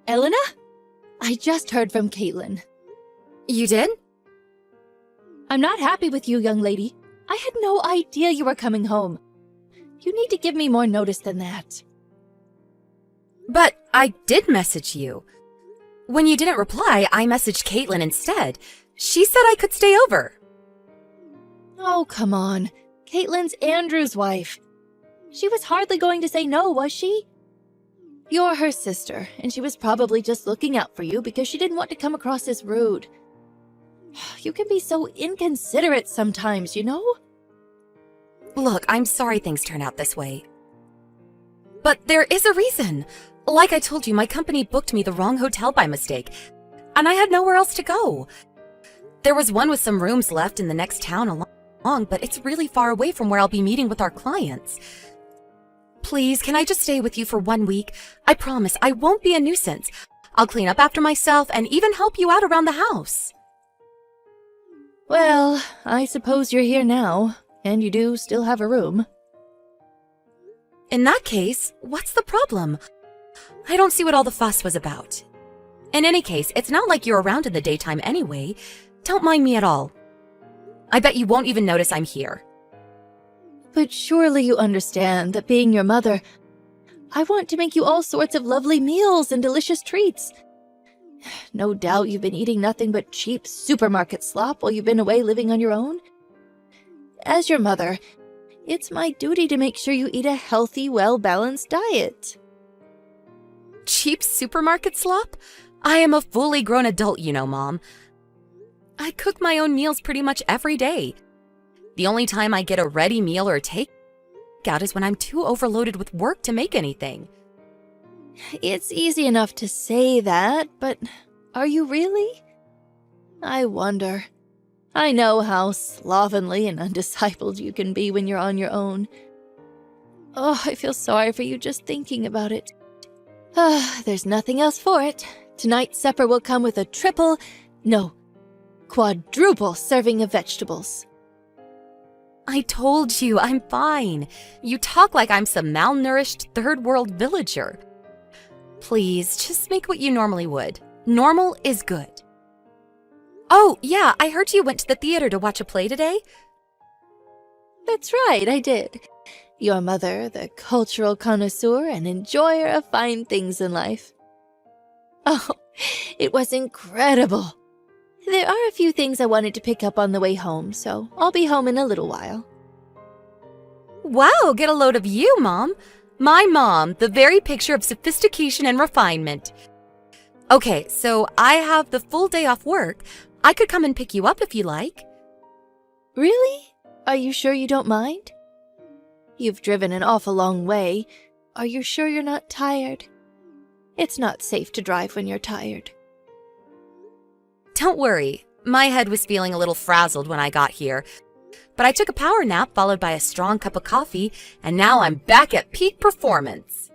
Elena? I just heard from Caitlin. You did? I'm not happy with you, young lady. I had no idea you were coming home. You need to give me more notice than that. But I did message you. When you didn't reply, I messaged Caitlin instead. She said I could stay over. Oh, come on. Caitlin's Andrew's wife. She was hardly going to say no, was she? You're her sister, and she was probably just looking out for you because she didn't want to come across as rude. You can be so inconsiderate sometimes, you know? Look, I'm sorry things turn out this way. But there is a reason. Like I told you, my company booked me the wrong hotel by mistake, and I had nowhere else to go. There was one with some rooms left in the next town along, but it's really far away from where I'll be meeting with our clients. Please, can I just stay with you for 1 week? I promise I won't be a nuisance. I'll clean up after myself and even help you out around the house. Well, I suppose you're here now, and you do still have a room. In that case, what's the problem? I don't see what all the fuss was about. In any case, it's not like you're around in the daytime anyway. Don't mind me at all. I bet you won't even notice I'm here. But surely you understand that being your mother, I want to make you all sorts of lovely meals and delicious treats. No doubt you've been eating nothing but cheap supermarket slop while you've been away living on your own. As your mother, it's my duty to make sure you eat a healthy, well-balanced diet. Cheap supermarket slop? I am a fully grown adult, you know, Mom. I cook my own meals pretty much every day. The only time I get a ready meal or a takeout is when I'm too overloaded with work to make anything. It's easy enough to say that, but are you really? I wonder. I know how slovenly and undiscipled you can be when you're on your own. Oh, I feel sorry for you just thinking about it. There's nothing else for it. Tonight's supper will come with a quadruple serving of vegetables. I told you, I'm fine. You talk like I'm some malnourished third-world villager. Please, just make what you normally would. Normal is good. Oh, yeah, I heard you went to the theater to watch a play today. That's right, I did. Your mother, the cultural connoisseur and enjoyer of fine things in life. Oh, it was incredible. There are a few things I wanted to pick up on the way home, so I'll be home in a little while. Wow, get a load of you, Mom. My mom, the very picture of sophistication and refinement. Okay, so I have the full day off work. I could come and pick you up if you like. Really? Are you sure you don't mind? You've driven an awful long way. Are you sure you're not tired? It's not safe to drive when you're tired. Don't worry, my head was feeling a little frazzled when I got here, but I took a power nap followed by a strong cup of coffee, and now I'm back at peak performance.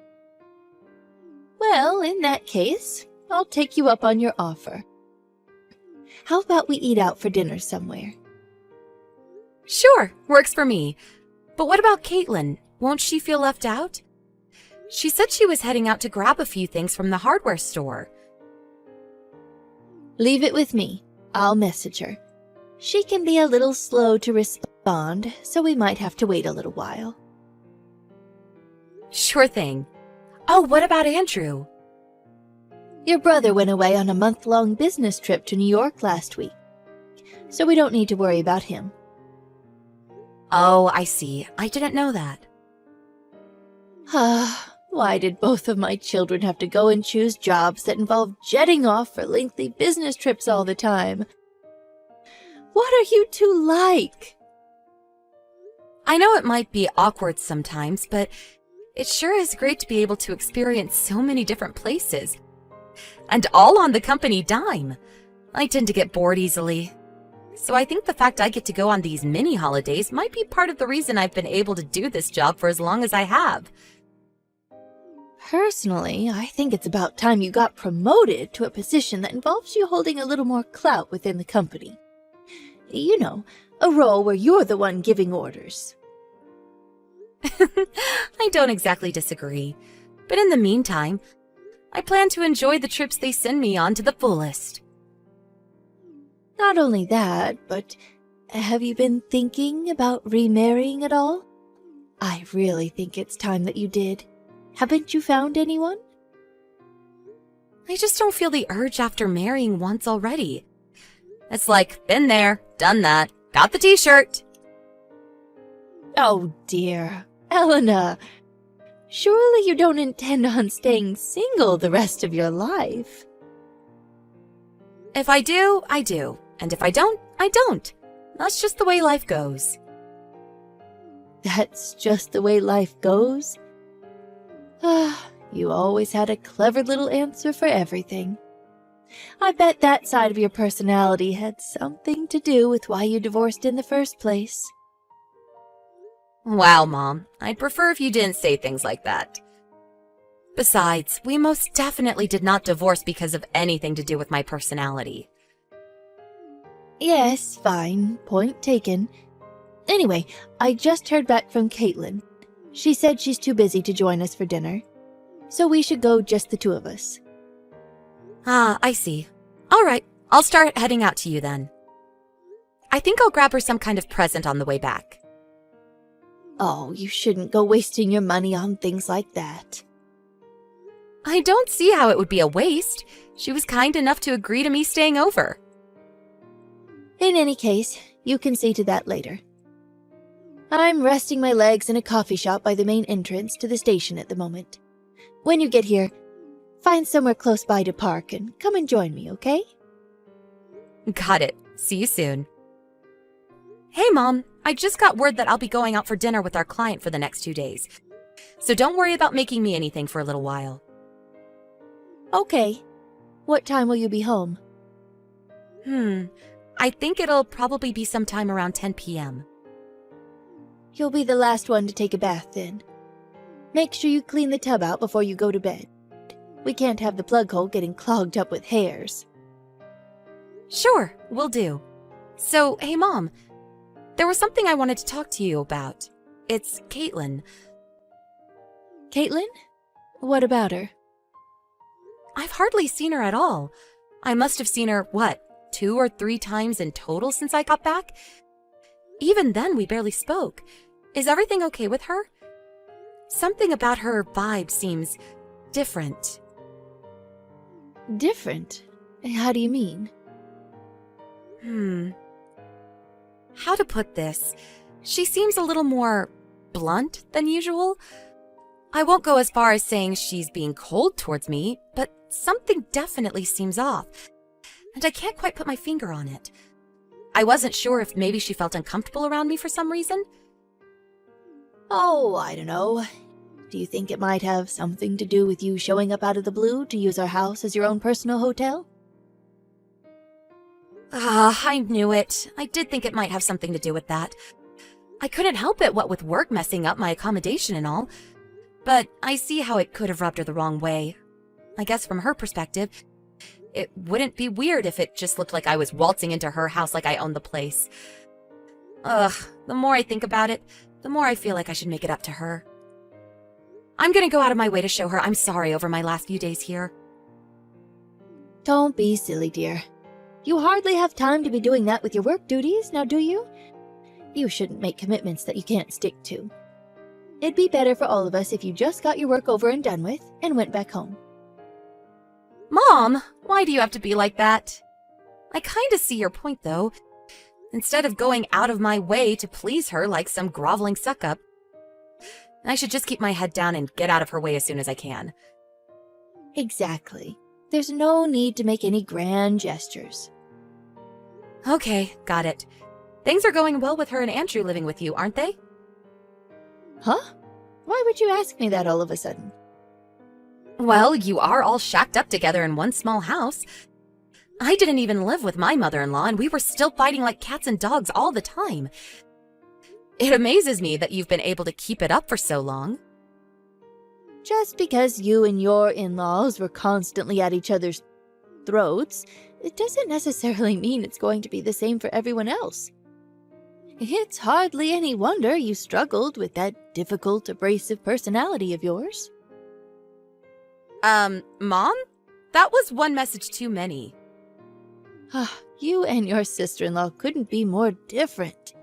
Well, in that case, I'll take you up on your offer. How about we eat out for dinner somewhere? Sure, works for me. But what about Caitlin? Won't she feel left out? She said she was heading out to grab a few things from the hardware store. Leave it with me. I'll message her. She can be a little slow to respond, so we might have to wait a little while. Sure thing. Oh, what about Andrew? Your brother went away on a month-long business trip to New York last week, so we don't need to worry about him. Oh, I see. I didn't know that. Why did both of my children have to go and choose jobs that involve jetting off for lengthy business trips all the time? What are you two like? I know it might be awkward sometimes, but it sure is great to be able to experience so many different places. And all on the company dime. I tend to get bored easily. So I think the fact I get to go on these mini holidays might be part of the reason I've been able to do this job for as long as I have. Personally, I think it's about time you got promoted to a position that involves you holding a little more clout within the company. You know, a role where you're the one giving orders. I don't exactly disagree. But in the meantime, I plan to enjoy the trips they send me on to the fullest. Not only that, but have you been thinking about remarrying at all? I really think it's time that you did. Haven't you found anyone? I just don't feel the urge after marrying once already. It's like, been there, done that, got the t-shirt. Oh dear, Elena. Surely you don't intend on staying single the rest of your life. If I do, I do. And if I don't, I don't. That's just the way life goes. That's just the way life goes? Ah, you always had a clever little answer for everything. I bet that side of your personality had something to do with why you divorced in the first place. Wow, Mom. I'd prefer if you didn't say things like that. Besides, we most definitely did not divorce because of anything to do with my personality. Yes, fine. Point taken. Anyway, I just heard back from Caitlin. She said she's too busy to join us for dinner, so we should go just the two of us. Ah, I see. All right, I'll start heading out to you then. I think I'll grab her some kind of present on the way back. Oh, you shouldn't go wasting your money on things like that. I don't see how it would be a waste. She was kind enough to agree to me staying over. In any case, you can see to that later. I'm resting my legs in a coffee shop by the main entrance to the station at the moment. When you get here, find somewhere close by to park and come and join me, okay? Got it. See you soon. Hey, Mom. I just got word that I'll be going out for dinner with our client for the next 2 days. So don't worry about making me anything for a little while. Okay. What time will you be home? I think it'll probably be sometime around 10 p.m. You'll be the last one to take a bath then. Make sure you clean the tub out before you go to bed. We can't have the plug hole getting clogged up with hairs. Sure, will do. So, hey, Mom. There was something I wanted to talk to you about. It's Caitlin. Caitlin? What about her? I've hardly seen her at all. I must have seen her, 2 or 3 times in total since I got back? Even then, we barely spoke. Is everything okay with her? Something about her vibe seems different. Different? How do you mean? How to put this? She seems a little more blunt than usual. I won't go as far as saying she's being cold towards me, but something definitely seems off, and I can't quite put my finger on it. I wasn't sure if maybe she felt uncomfortable around me for some reason. Oh, I don't know. Do you think it might have something to do with you showing up out of the blue to use our house as your own personal hotel? I knew it. I did think it might have something to do with that. I couldn't help it, what with work messing up my accommodation and all. But I see how it could have rubbed her the wrong way. I guess from her perspective, it wouldn't be weird if it just looked like I was waltzing into her house like I owned the place. The more I think about it, the more I feel like I should make it up to her. I'm gonna go out of my way to show her I'm sorry over my last few days here. Don't be silly, dear. You hardly have time to be doing that with your work duties, now do you? You shouldn't make commitments that you can't stick to. It'd be better for all of us if you just got your work over and done with and went back home. Mom, why do you have to be like that? I kinda see your point, though. Instead of going out of my way to please her like some groveling suck-up, I should just keep my head down and get out of her way as soon as I can. Exactly. There's no need to make any grand gestures. Okay, got it. Things are going well with her and Andrew living with you, aren't they? Huh? Why would you ask me that all of a sudden? Well, you are all shacked up together in one small house. I didn't even live with my mother-in-law, and we were still fighting like cats and dogs all the time. It amazes me that you've been able to keep it up for so long. Just because you and your in-laws were constantly at each other's throats, it doesn't necessarily mean it's going to be the same for everyone else. It's hardly any wonder you struggled with that difficult, abrasive personality of yours. Mom? That was one message too many. You and your sister-in-law couldn't be more different.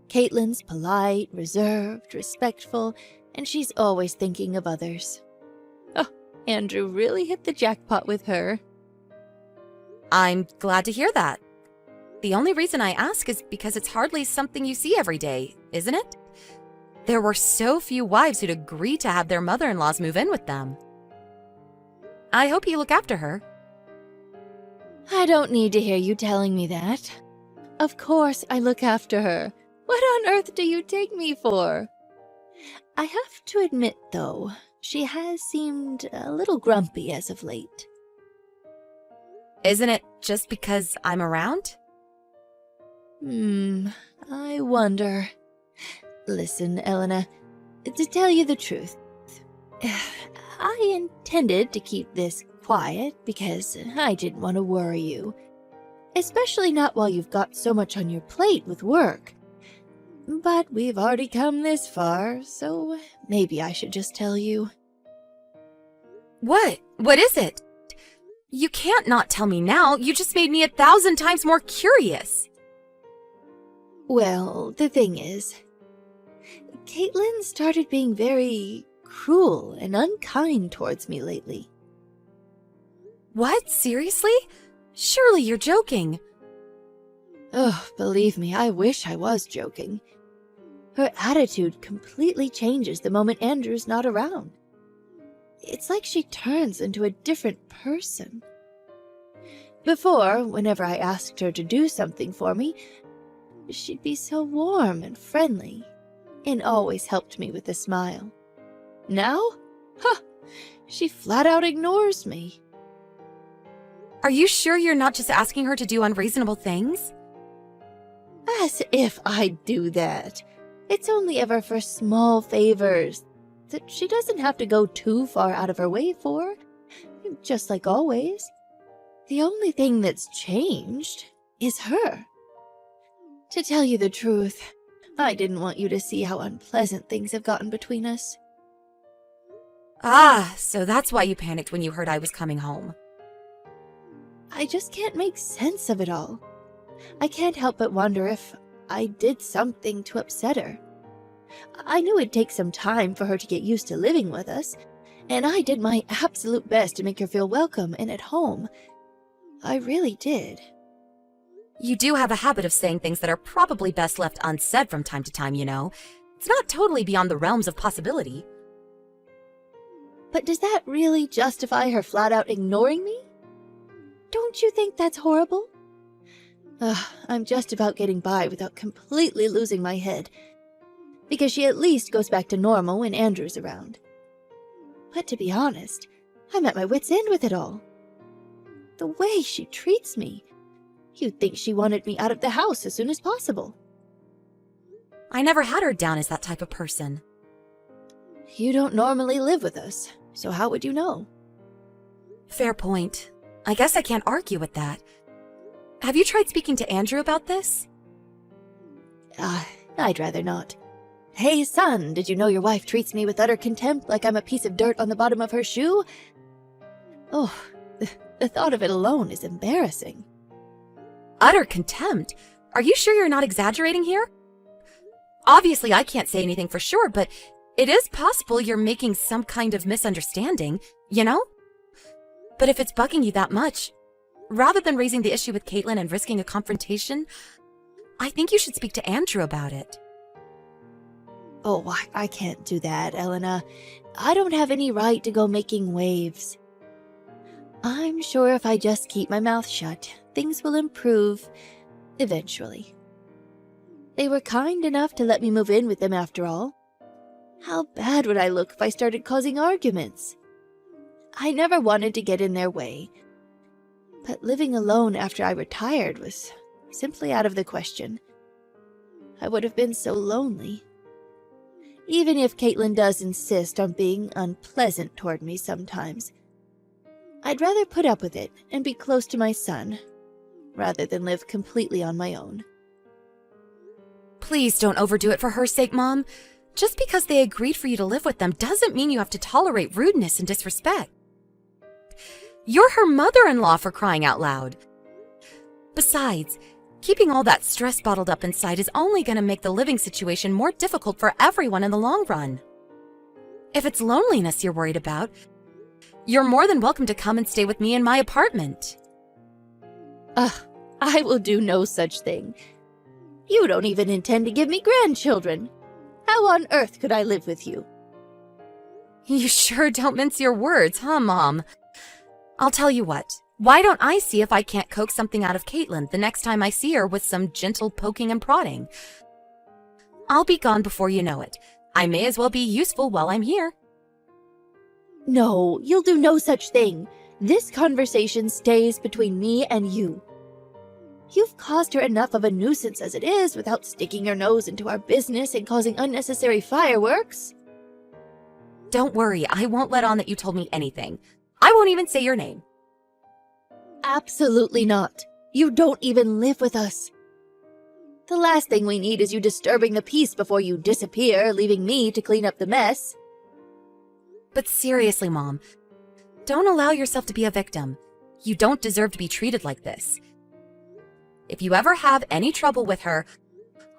Caitlin's polite, reserved, respectful, and she's always thinking of others. Oh, Andrew really hit the jackpot with her. I'm glad to hear that. The only reason I ask is because it's hardly something you see every day, isn't it? There were so few wives who'd agree to have their mother-in-laws move in with them. I hope you look after her. I don't need to hear you telling me that. Of course I look after her. What on earth do you take me for? I have to admit, though, she has seemed a little grumpy as of late. Isn't it just because I'm around? I wonder. Listen, Elena, to tell you the truth, I intended to keep this quiet because I didn't want to worry you. Especially not while you've got so much on your plate with work. But we've already come this far, so maybe I should just tell you. What? What is it? You can't not tell me now. You just made me 1,000 times more curious. Well, the thing is, Caitlin started being very cruel and unkind towards me lately. What? Seriously? Surely you're joking. Oh, believe me, I wish I was joking. Her attitude completely changes the moment Andrew's not around. It's like she turns into a different person. Before, whenever I asked her to do something for me, she'd be so warm and friendly, and always helped me with a smile. Now? She flat out ignores me. Are you sure you're not just asking her to do unreasonable things? As if I'd do that. It's only ever for small favors that she doesn't have to go too far out of her way for, just like always. The only thing that's changed is her. To tell you the truth, I didn't want you to see how unpleasant things have gotten between us. Ah, so that's why you panicked when you heard I was coming home. I just can't make sense of it all. I can't help but wonder if I did something to upset her. I knew it'd take some time for her to get used to living with us, and I did my absolute best to make her feel welcome and at home. I really did. You do have a habit of saying things that are probably best left unsaid from time to time, you know. It's not totally beyond the realms of possibility. But does that really justify her flat out ignoring me? Don't you think that's horrible? I'm just about getting by without completely losing my head, because she at least goes back to normal when Andrew's around. But to be honest, I'm at my wit's end with it all. The way she treats me, you'd think she wanted me out of the house as soon as possible. I never had her down as that type of person. You don't normally live with us, so how would you know? Fair point. I guess I can't argue with that. Have you tried speaking to Andrew about this? I'd rather not. Hey, son, did you know your wife treats me with utter contempt like I'm a piece of dirt on the bottom of her shoe? Oh, the thought of it alone is embarrassing. Utter contempt? Are you sure you're not exaggerating here? Obviously, I can't say anything for sure, but it is possible you're making some kind of misunderstanding, you know? But if it's bugging you that much, rather than raising the issue with Caitlin and risking a confrontation, I think you should speak to Andrew about it. Oh, I can't do that, Elena. I don't have any right to go making waves. I'm sure if I just keep my mouth shut, things will improve eventually. They were kind enough to let me move in with them after all. How bad would I look if I started causing arguments? I never wanted to get in their way, but living alone after I retired was simply out of the question. I would have been so lonely. Even if Caitlin does insist on being unpleasant toward me sometimes, I'd rather put up with it and be close to my son, rather than live completely on my own. Please don't overdo it for her sake, Mom. Just because they agreed for you to live with them doesn't mean you have to tolerate rudeness and disrespect. You're her mother-in-law, for crying out loud. Besides, keeping all that stress bottled up inside is only going to make the living situation more difficult for everyone in the long run. If it's loneliness you're worried about, you're more than welcome to come and stay with me in my apartment. I will do no such thing. You don't even intend to give me grandchildren. How on earth could I live with you? You sure don't mince your words, huh, Mom? I'll tell you what. Why don't I see if I can't coax something out of Caitlin the next time I see her with some gentle poking and prodding? I'll be gone before you know it. I may as well be useful while I'm here. No, you'll do no such thing. This conversation stays between me and you. You've caused her enough of a nuisance as it is without sticking your nose into our business and causing unnecessary fireworks. Don't worry, I won't let on that you told me anything. I won't even say your name. Absolutely not. You don't even live with us. The last thing we need is you disturbing the peace before you disappear, leaving me to clean up the mess. But seriously, Mom, don't allow yourself to be a victim. You don't deserve to be treated like this. If you ever have any trouble with her,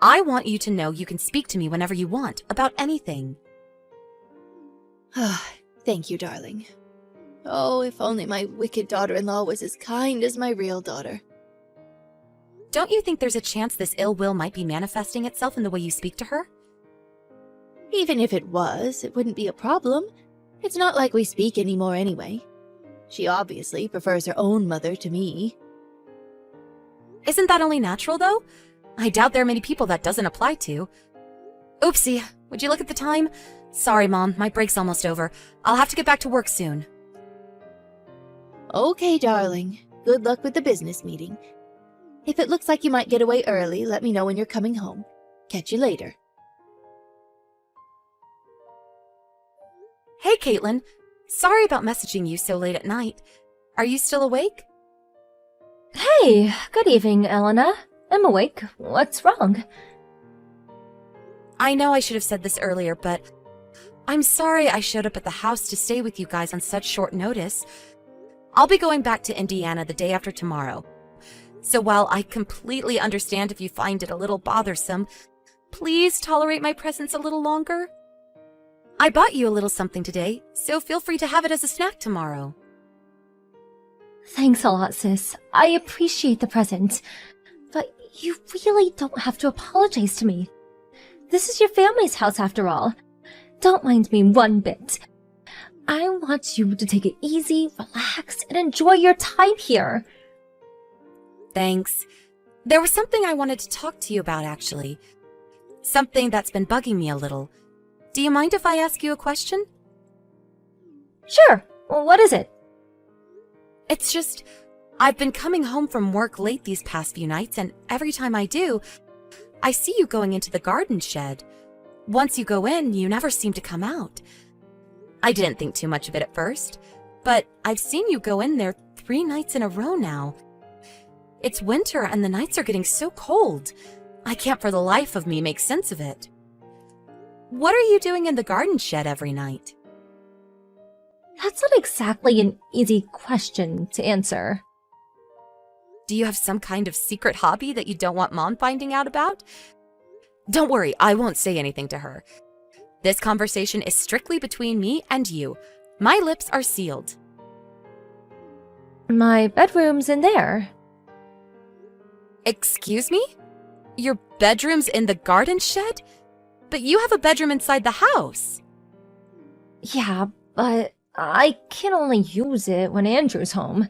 I want you to know you can speak to me whenever you want about anything. Thank you, darling. Oh, if only my wicked daughter-in-law was as kind as my real daughter. Don't you think there's a chance this ill will might be manifesting itself in the way you speak to her? Even if it was, it wouldn't be a problem. It's not like we speak anymore anyway. She obviously prefers her own mother to me. Isn't that only natural, though? I doubt there are many people that doesn't apply to. Oopsie, would you look at the time? Sorry, Mom, my break's almost over. I'll have to get back to work soon. Okay, darling. Good luck with the business meeting. If it looks like you might get away early, let me know when you're coming home. Catch you later. Hey, Caitlin. Sorry about messaging you so late at night. Are you still awake? Hey, good evening, Elena. I'm awake. What's wrong? I know I should have said this earlier, but I'm sorry I showed up at the house to stay with you guys on such short notice. I'll be going back to Indiana the day after tomorrow. So while I completely understand if you find it a little bothersome, please tolerate my presence a little longer. I bought you a little something today, so feel free to have it as a snack tomorrow. Thanks a lot, sis. I appreciate the present. But you really don't have to apologize to me. This is your family's house after all. Don't mind me one bit. I want you to take it easy, relax, and enjoy your time here. Thanks. There was something I wanted to talk to you about, actually. Something that's been bugging me a little. Do you mind if I ask you a question? Sure. What is it? It's just, I've been coming home from work late these past few nights, and every time I do, I see you going into the garden shed. Once you go in, you never seem to come out. I didn't think too much of it at first, but I've seen you go in there 3 nights in a row now. It's winter and the nights are getting so cold. I can't for the life of me make sense of it. What are you doing in the garden shed every night? That's not exactly an easy question to answer. Do you have some kind of secret hobby that you don't want Mom finding out about? Don't worry, I won't say anything to her. This conversation is strictly between me and you. My lips are sealed. My bedroom's in there. Excuse me? Your bedroom's in the garden shed? But you have a bedroom inside the house. Yeah, but I can only use it when Andrew's home.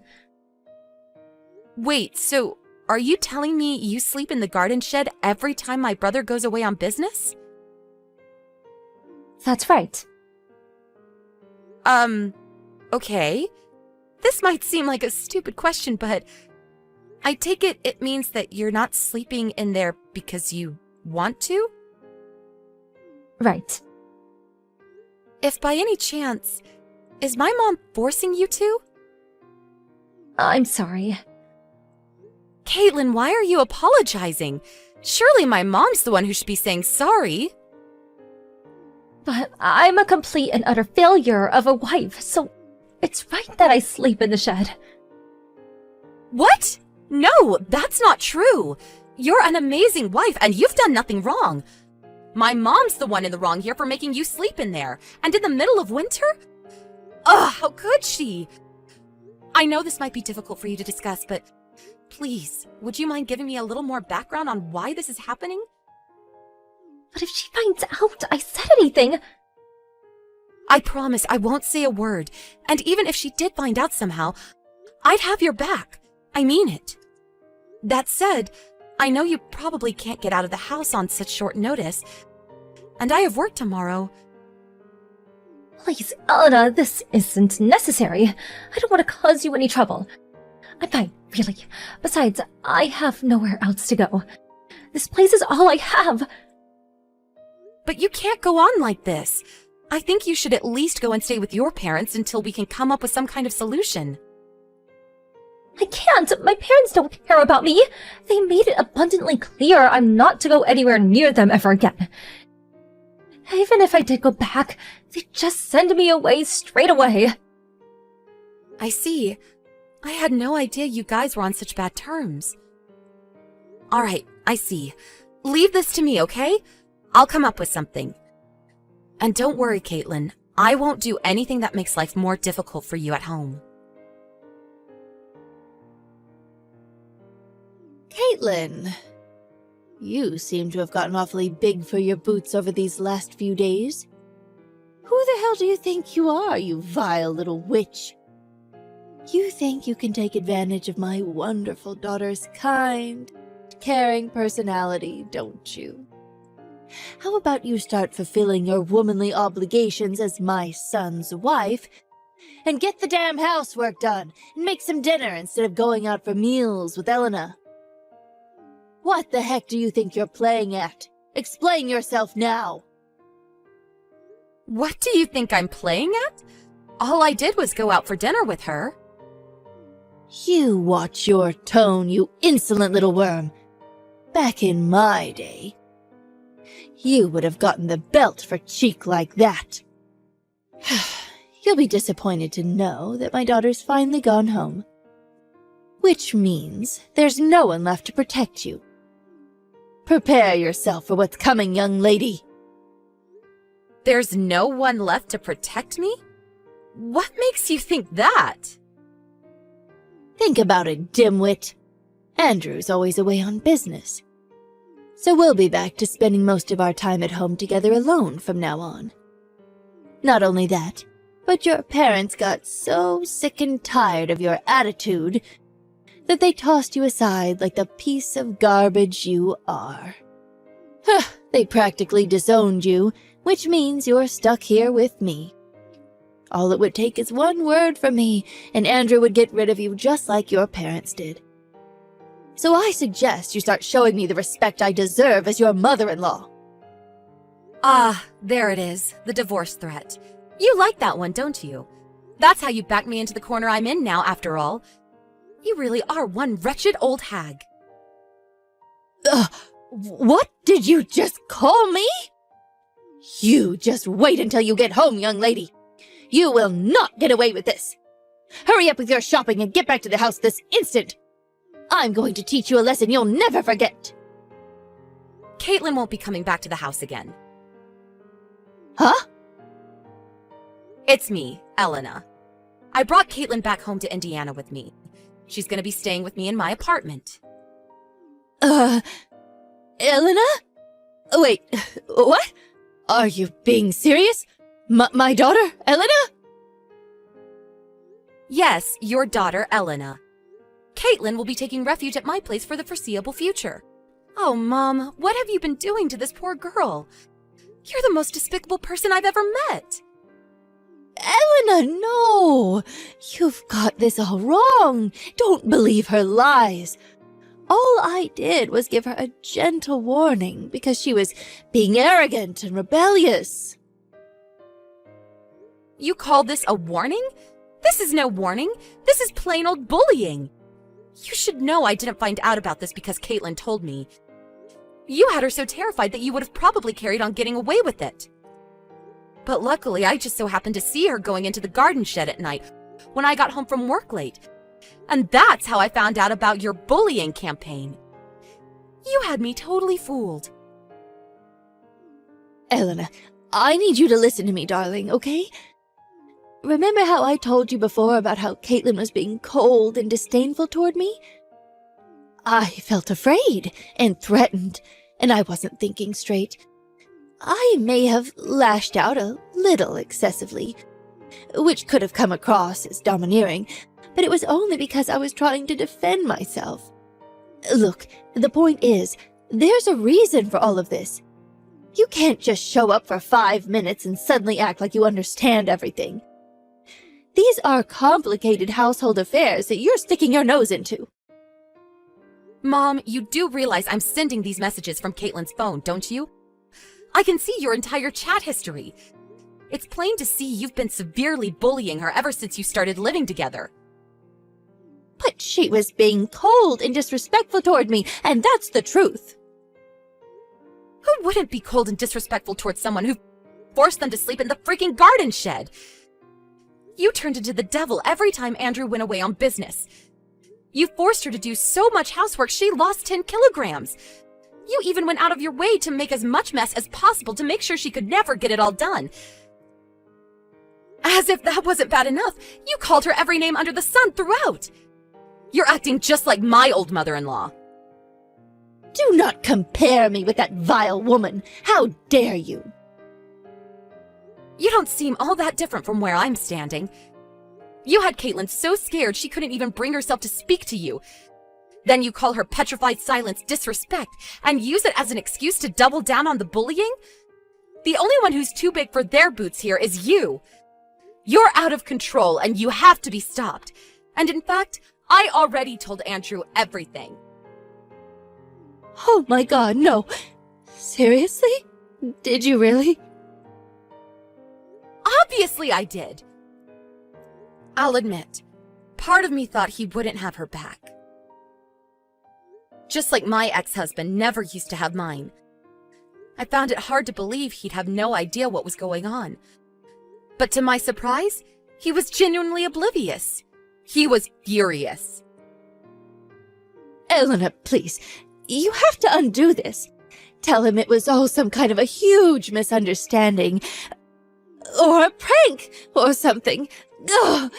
Wait, so are you telling me you sleep in the garden shed every time my brother goes away on business? That's right. Okay. This might seem like a stupid question, but I take it means that you're not sleeping in there because you want to? Right. If by any chance, is my mom forcing you to? I'm sorry. Caitlin, why are you apologizing? Surely my mom's the one who should be saying sorry. But I'm a complete and utter failure of a wife, so It's right that I sleep in the shed. What? No, that's not true. You're an amazing wife and you've done nothing wrong. My mom's the one in the wrong here for making you sleep in there. And in the middle of winter? Ugh, how could she? I know this might be difficult for you to discuss, but please, would you mind giving me a little more background on why this is happening? But if she finds out I said anything... I promise I won't say a word. And even if she did find out somehow, I'd have your back. I mean it. That said, I know you probably can't get out of the house on such short notice, and I have work tomorrow. Please, Elena, this isn't necessary. I don't want to cause you any trouble. I'm fine, really. Besides, I have nowhere else to go. This place is all I have. But you can't go on like this. I think you should at least go and stay with your parents until we can come up with some kind of solution. I can't. My parents don't care about me. They made it abundantly clear I'm not to go anywhere near them ever again. Even if I did go back, they'd just send me away straight away. I see. I had no idea you guys were on such bad terms. All right, I see. Leave this to me, okay? I'll come up with something. And don't worry, Caitlin. I won't do anything that makes life more difficult for you at home. Caitlin, you seem to have gotten awfully big for your boots over these last few days. Who the hell do you think you are, you vile little witch? You think you can take advantage of my wonderful daughter's kind, caring personality, don't you? How about you start fulfilling your womanly obligations as my son's wife, and get the damn housework done, and make some dinner instead of going out for meals with Elena? What the heck do you think you're playing at? Explain yourself now. What do you think I'm playing at? All I did was go out for dinner with her. You watch your tone, you insolent little worm. Back in my day, you would have gotten the belt for cheek like that. You'll be disappointed to know that my daughter's finally gone home. Which means there's no one left to protect you. Prepare yourself for what's coming, young lady. There's no one left to protect me? What makes you think that? Think about it, dimwit. Andrew's always away on business. So we'll be back to spending most of our time at home together alone from now on. Not only that, but your parents got so sick and tired of your attitude that they tossed you aside like the piece of garbage you are. They practically disowned you, which means you're stuck here with me. All it would take is one word from me, and Andrew would get rid of you just like your parents did. So I suggest you start showing me the respect I deserve as your mother-in-law. Ah, there it is, the divorce threat. You like that one, don't you? That's how you backed me into the corner I'm in now, after all. You really are one wretched old hag. What did you just call me? You just wait until you get home, young lady. You will not get away with this. Hurry up with your shopping and get back to the house this instant. I'm going to teach you a lesson you'll never forget. Caitlin won't be coming back to the house again. Huh? It's me, Elena. I brought Caitlin back home to Indiana with me. She's gonna be staying with me in my apartment. Elena? Wait, what? Are you being serious? My daughter, Elena? Yes, your daughter, Elena. Caitlin will be taking refuge at my place for the foreseeable future. Oh, Mom, what have you been doing to this poor girl? You're the most despicable person I've ever met. Elena, no! You've got this all wrong. Don't believe her lies. All I did was give her a gentle warning because she was being arrogant and rebellious. You call this a warning? This is no warning. This is plain old bullying. You should know I didn't find out about this because Caitlin told me. You had her so terrified that you would have probably carried on getting away with it. But luckily, I just so happened to see her going into the garden shed at night, when I got home from work late. And that's how I found out about your bullying campaign. You had me totally fooled. Elena, I need you to listen to me, darling, okay? Remember how I told you before about how Caitlin was being cold and disdainful toward me? I felt afraid and threatened, and I wasn't thinking straight. I may have lashed out a little excessively, which could have come across as domineering, but it was only because I was trying to defend myself. Look, the point is, there's a reason for all of this. You can't just show up for 5 minutes and suddenly act like you understand everything. These are complicated household affairs that you're sticking your nose into. Mom, you do realize I'm sending these messages from Caitlin's phone, don't you? I can see your entire chat history. It's plain to see you've been severely bullying her ever since you started living together. But she was being cold and disrespectful toward me, and that's the truth. Who wouldn't be cold and disrespectful towards someone who forced them to sleep in the freaking garden shed? You turned into the devil every time Andrew went away on business. You forced her to do so much housework she lost 10 kilograms. You even went out of your way to make as much mess as possible to make sure she could never get it all done. As if that wasn't bad enough, you called her every name under the sun throughout. You're acting just like my old mother-in-law. Do not compare me with that vile woman. How dare you? You don't seem all that different from where I'm standing. You had Caitlin so scared she couldn't even bring herself to speak to you. Then you call her petrified silence disrespect and use it as an excuse to double down on the bullying? The only one who's too big for their boots here is you. You're out of control and you have to be stopped. And in fact, I already told Andrew everything. Oh my God, no. Seriously? Did you really? Obviously I did. I'll admit, part of me thought he wouldn't have her back. Just like my ex-husband never used to have mine. I found it hard to believe he'd have no idea what was going on. But to my surprise, he was genuinely oblivious. He was furious. Elena, please. You have to undo this. Tell him it was all some kind of a huge misunderstanding. Or a prank, or something. Ugh.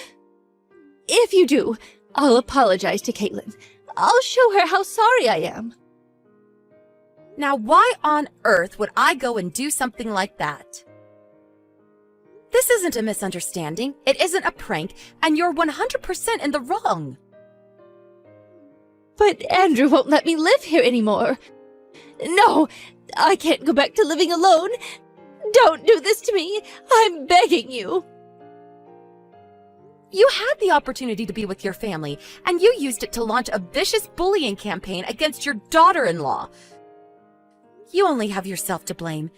If you do, I'll apologize to Caitlin. I'll show her how sorry I am. Now, why on earth would I go and do something like that? This isn't a misunderstanding, it isn't a prank, and you're 100% in the wrong. But Andrew won't let me live here anymore. No, I can't go back to living alone. Don't do this to me. I'm begging you. You had the opportunity to be with your family, and you used it to launch a vicious bullying campaign against your daughter-in-law. You only have yourself to blame.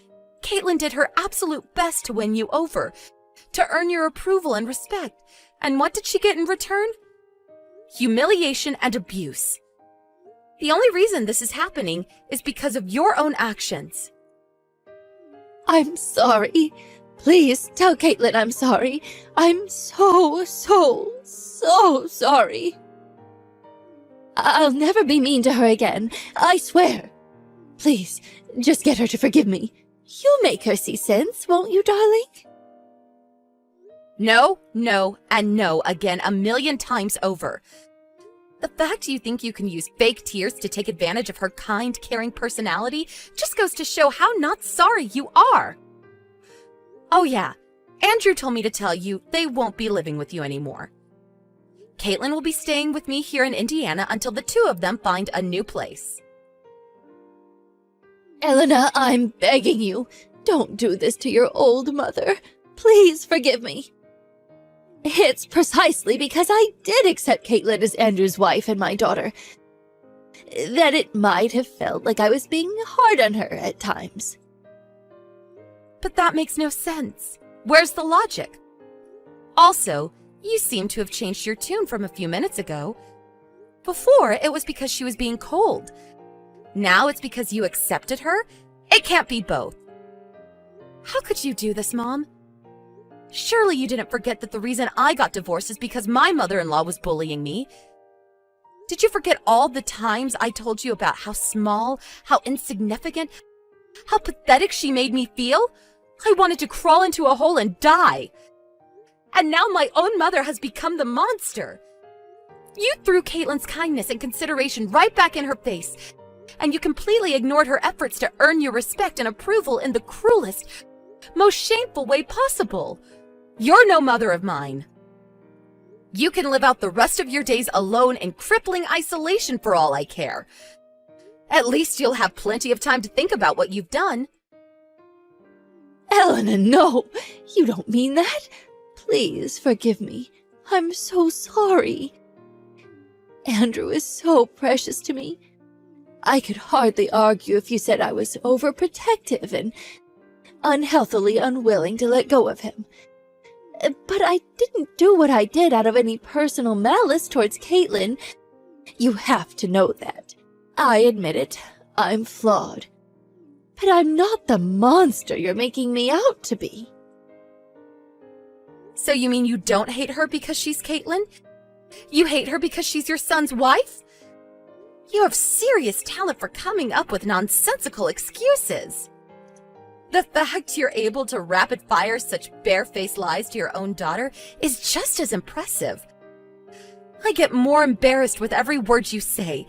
Caitlin did her absolute best to win you over, to earn your approval and respect. And what did she get in return? Humiliation and abuse. The only reason this is happening is because of your own actions. I'm sorry. Please tell Caitlin I'm sorry. I'm so sorry. I'll never be mean to her again. I swear. Please, just get her to forgive me. You'll make her see sense, won't you, darling? No, no, and no again 1,000,000 times over. The fact you think you can use fake tears to take advantage of her kind, caring personality just goes to show how not sorry you are. Oh yeah, Andrew told me to tell you they won't be living with you anymore. Caitlin will be staying with me here in Indiana until the two of them find a new place. Elena, I'm begging you. Don't do this to your old mother. Please forgive me. It's precisely because I did accept Caitlin as Andrew's wife and my daughter that it might have felt like I was being hard on her at times. But that makes no sense. Where's the logic? Also, you seem to have changed your tune from a few minutes ago. Before, it was because she was being cold. Now it's because you accepted her? It can't be both. How could you do this, Mom? Surely you didn't forget that the reason I got divorced is because my mother-in-law was bullying me. Did you forget all the times I told you about how small, how insignificant, how pathetic she made me feel? I wanted to crawl into a hole and die. And now my own mother has become the monster. You threw Caitlin's kindness and consideration right back in her face, and you completely ignored her efforts to earn your respect and approval in the cruelest, most shameful way possible. You're no mother of mine. You can live out the rest of your days alone in crippling isolation for all I care. At least you'll have plenty of time to think about what you've done. Elena, no! You don't mean that! Please forgive me. I'm so sorry. Andrew is so precious to me. I could hardly argue if you said I was overprotective and unhealthily unwilling to let go of him. But I didn't do what I did out of any personal malice towards Caitlin. You have to know that. I admit it. I'm flawed. But I'm not the monster you're making me out to be. So you mean you don't hate her because she's Caitlin? You hate her because she's your son's wife? You have serious talent for coming up with nonsensical excuses. The fact you're able to rapid-fire such barefaced lies to your own daughter is just as impressive. I get more embarrassed with every word you say,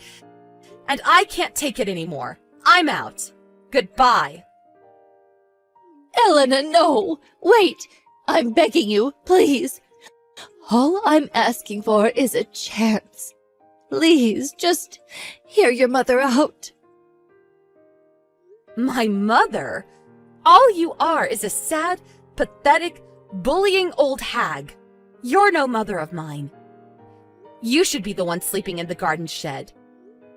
and I can't take it anymore. I'm out. Goodbye. Elena, no! Wait! I'm begging you, please. All I'm asking for is a chance. Please, just hear your mother out. My mother? All you are is a sad, pathetic, bullying old hag. You're no mother of mine. You should be the one sleeping in the garden shed.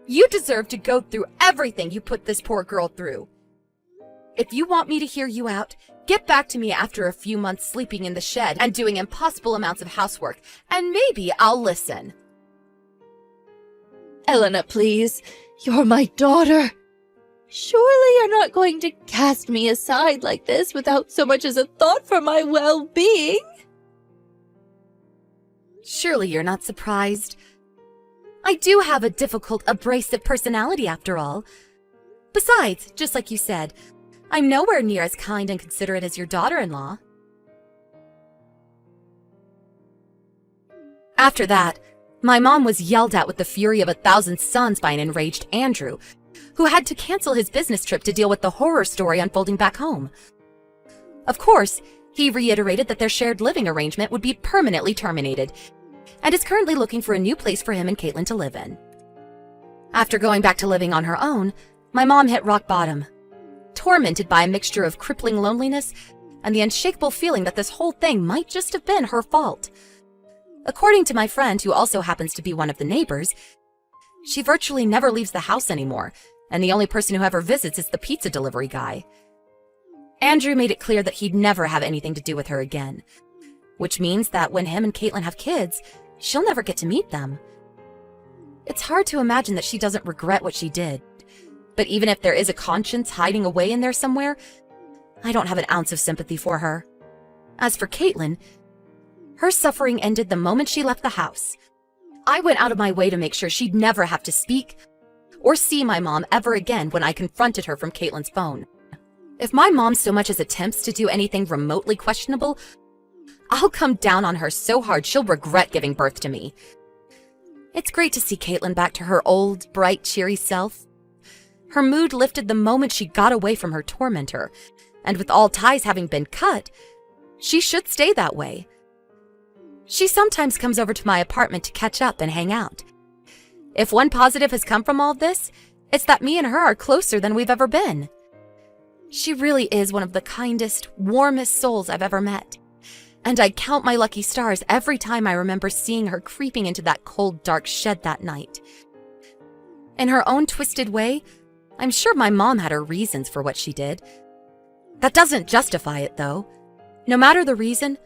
You deserve to go through everything you put this poor girl through. If you want me to hear you out, get back to me after a few months sleeping in the shed and doing impossible amounts of housework, and maybe I'll listen. Elena, please. You're my daughter. Surely you're not going to cast me aside like this without so much as a thought for my well-being? Surely you're not surprised. I do have a difficult, abrasive personality after all. Besides, just like you said, I'm nowhere near as kind and considerate as your daughter-in-law. After that, my mom was yelled at with the fury of 1,000 suns by an enraged Andrew, who had to cancel his business trip to deal with the horror story unfolding back home. Of course, he reiterated that their shared living arrangement would be permanently terminated, and is currently looking for a new place for him and Caitlin to live in. After going back to living on her own, my mom hit rock bottom, tormented by a mixture of crippling loneliness and the unshakable feeling that this whole thing might just have been her fault. According to my friend, who also happens to be one of the neighbors, she virtually never leaves the house anymore, and the only person who ever visits is the pizza delivery guy. Andrew made it clear that he'd never have anything to do with her again, which means that when him and Caitlin have kids, she'll never get to meet them. It's hard to imagine that she doesn't regret what she did, but even if there is a conscience hiding away in there somewhere, I don't have an ounce of sympathy for her. As for Caitlin, her suffering ended the moment she left the house. I went out of my way to make sure she'd never have to speak or see my mom ever again when I confronted her from Caitlin's phone. If my mom so much as attempts to do anything remotely questionable, I'll come down on her so hard she'll regret giving birth to me. It's great to see Caitlin back to her old, bright, cheery self. Her mood lifted the moment she got away from her tormentor, and with all ties having been cut, she should stay that way. She sometimes comes over to my apartment to catch up and hang out. If one positive has come from all this, it's that me and her are closer than we've ever been. She really is one of the kindest, warmest souls I've ever met, and I count my lucky stars every time I remember seeing her creeping into that cold, dark shed that night. In her own twisted way, I'm sure my mom had her reasons for what she did. That doesn't justify it, though. No matter the reason,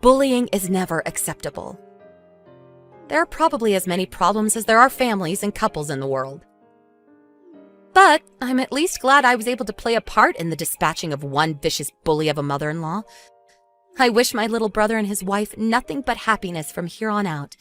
bullying is never acceptable. There are probably as many problems as there are families and couples in the world. But I'm at least glad I was able to play a part in the dispatching of one vicious bully of a mother-in-law. I wish my little brother and his wife nothing but happiness from here on out.